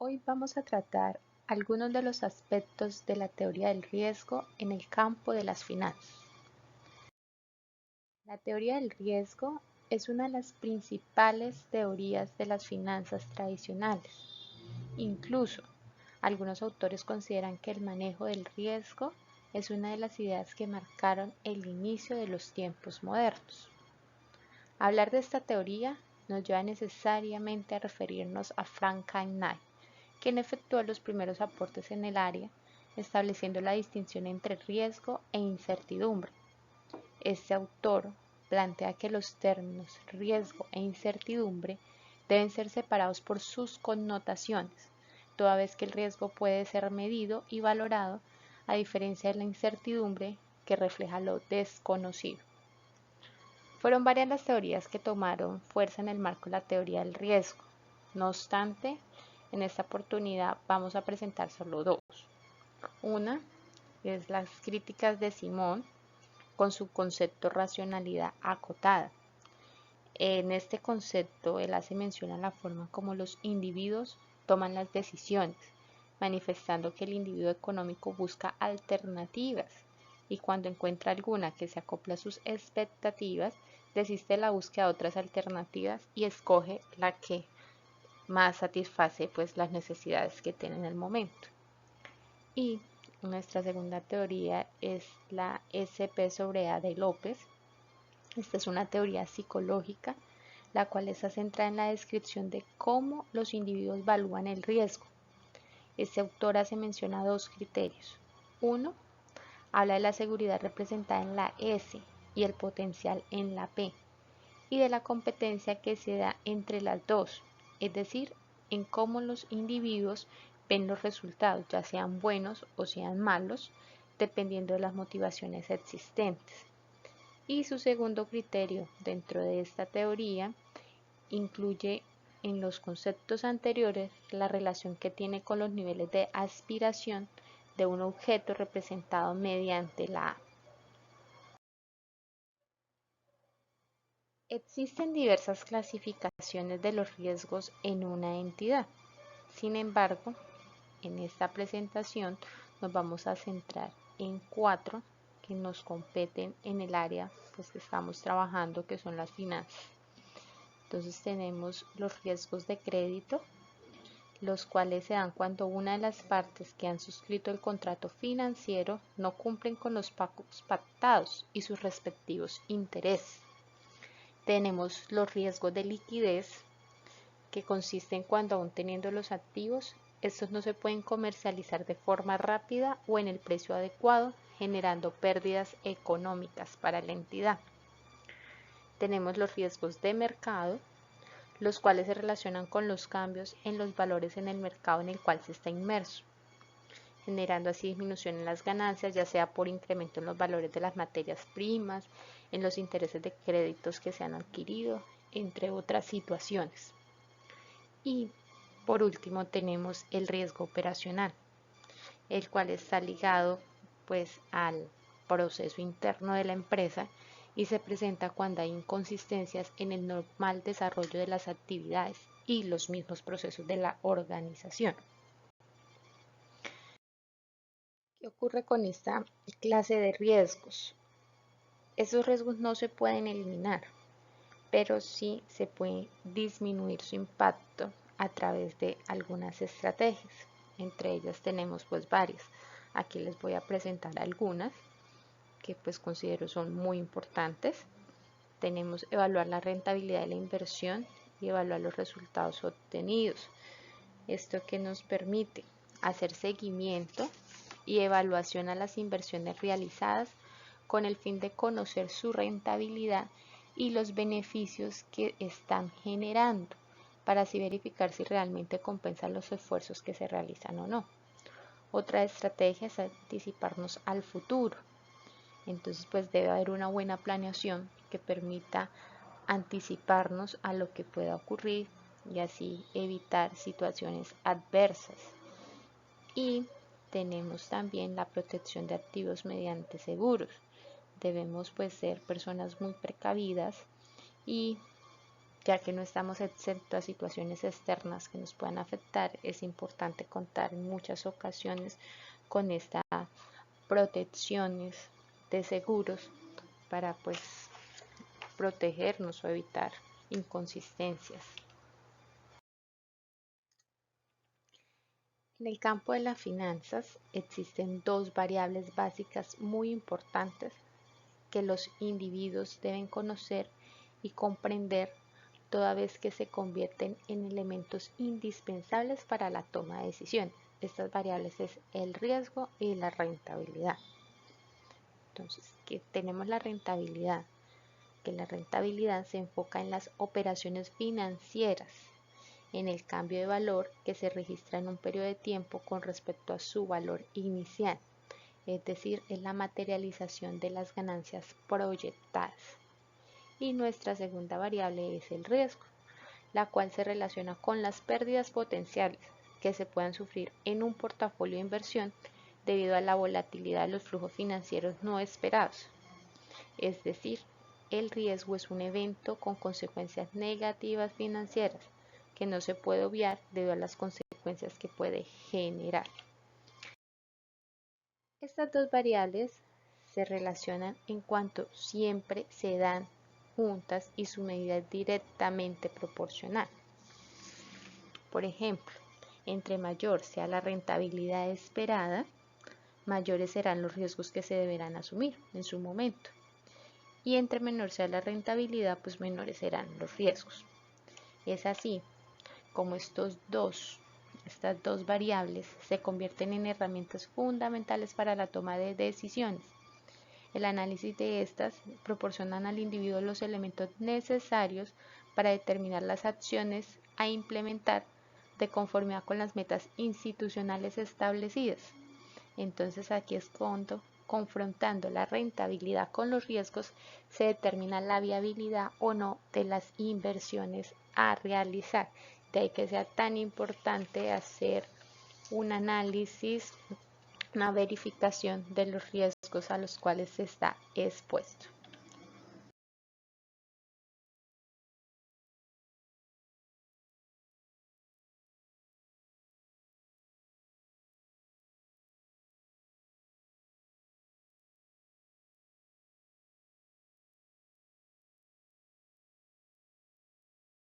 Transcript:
Hoy vamos a tratar algunos de los aspectos de la teoría del riesgo en el campo de las finanzas. La teoría del riesgo es una de las principales teorías de las finanzas tradicionales. Incluso, algunos autores consideran que el manejo del riesgo es una de las ideas que marcaron el inicio de los tiempos modernos. Hablar de esta teoría nos lleva necesariamente a referirnos a Frank Knight, quien efectuó los primeros aportes en el área, estableciendo la distinción entre riesgo e incertidumbre. Este autor plantea que los términos riesgo e incertidumbre deben ser separados por sus connotaciones, toda vez que el riesgo puede ser medido y valorado, a diferencia de la incertidumbre que refleja lo desconocido. Fueron varias las teorías que tomaron fuerza en el marco de la teoría del riesgo. No obstante, en esta oportunidad vamos a presentar solo dos. Una es las críticas de Simón con su concepto racionalidad acotada. En este concepto él hace mención a la forma como los individuos toman las decisiones, manifestando que el individuo económico busca alternativas y cuando encuentra alguna que se acopla a sus expectativas, desiste de la búsqueda de otras alternativas y escoge la que más satisface pues las necesidades que tiene en el momento. Y nuestra segunda teoría es la SP sobre A de López. Esta es una teoría psicológica, la cual está centrada en la descripción de cómo los individuos evalúan el riesgo. Este autor hace mención a dos criterios. Uno, habla de la seguridad representada en la S y el potencial en la P, y de la competencia que se da entre las dos, es decir, en cómo los individuos ven los resultados, ya sean buenos o sean malos, dependiendo de las motivaciones existentes. Y su segundo criterio dentro de esta teoría incluye en los conceptos anteriores la relación que tiene con los niveles de aspiración de un objeto representado mediante la A. Existen diversas clasificaciones de los riesgos en una entidad. Sin embargo, en esta presentación nos vamos a centrar en cuatro que nos competen en el área pues, que estamos trabajando, que son las finanzas. Entonces tenemos los riesgos de crédito, los cuales se dan cuando una de las partes que han suscrito el contrato financiero no cumplen con los pagos pactados y sus respectivos intereses. Tenemos los riesgos de liquidez, que consisten cuando aún teniendo los activos, estos no se pueden comercializar de forma rápida o en el precio adecuado, generando pérdidas económicas para la entidad. Tenemos los riesgos de mercado, los cuales se relacionan con los cambios en los valores en el mercado en el cual se está inmerso, generando así disminución en las ganancias, ya sea por incremento en los valores de las materias primas, en los intereses de créditos que se han adquirido, entre otras situaciones. Y por último tenemos el riesgo operacional, el cual está ligado pues al proceso interno de la empresa y se presenta cuando hay inconsistencias en el normal desarrollo de las actividades y los mismos procesos de la organización. ¿Qué ocurre con esta clase de riesgos? Esos riesgos no se pueden eliminar, pero sí se puede disminuir su impacto a través de algunas estrategias. Entre ellas tenemos pues varias. Aquí les voy a presentar algunas que pues considero son muy importantes. Tenemos evaluar la rentabilidad de la inversión y evaluar los resultados obtenidos. Esto que nos permite hacer seguimiento y evaluación a las inversiones realizadas con el fin de conocer su rentabilidad y los beneficios que están generando para así verificar si realmente compensan los esfuerzos que se realizan o no. Otra estrategia es anticiparnos al futuro. Entonces pues debe haber una buena planeación que permita anticiparnos a lo que pueda ocurrir y así evitar situaciones adversas. Y tenemos también la protección de activos mediante seguros. Debemos pues ser personas muy precavidas y ya que no estamos exentos a situaciones externas que nos puedan afectar, es importante contar en muchas ocasiones con estas protecciones de seguros para pues protegernos o evitar inconsistencias. En el campo de las finanzas existen dos variables básicas muy importantes que los individuos deben conocer y comprender toda vez que se convierten en elementos indispensables para la toma de decisiones. Estas variables es el riesgo y la rentabilidad. Entonces, que tenemos la rentabilidad, que la rentabilidad se enfoca en las operaciones financieras, en el cambio de valor que se registra en un periodo de tiempo con respecto a su valor inicial, es decir, es la materialización de las ganancias proyectadas. Y nuestra segunda variable es el riesgo, la cual se relaciona con las pérdidas potenciales que se puedan sufrir en un portafolio de inversión debido a la volatilidad de los flujos financieros no esperados. Es decir, el riesgo es un evento con consecuencias negativas financieras que no se puede obviar debido a las consecuencias que puede generar. Estas dos variables se relacionan en cuanto siempre se dan juntas y su medida es directamente proporcional. Por ejemplo, entre mayor sea la rentabilidad esperada, mayores serán los riesgos que se deberán asumir en su momento. Y entre menor sea la rentabilidad, pues menores serán los riesgos. Es así como estas dos variables se convierten en herramientas fundamentales para la toma de decisiones. El análisis de estas proporcionan al individuo los elementos necesarios para determinar las acciones a implementar de conformidad con las metas institucionales establecidas. Entonces aquí es cuando, confrontando la rentabilidad con los riesgos, se determina la viabilidad o no de las inversiones a realizar. De ahí que sea tan importante hacer un análisis, una verificación de los riesgos a los cuales se está expuesto.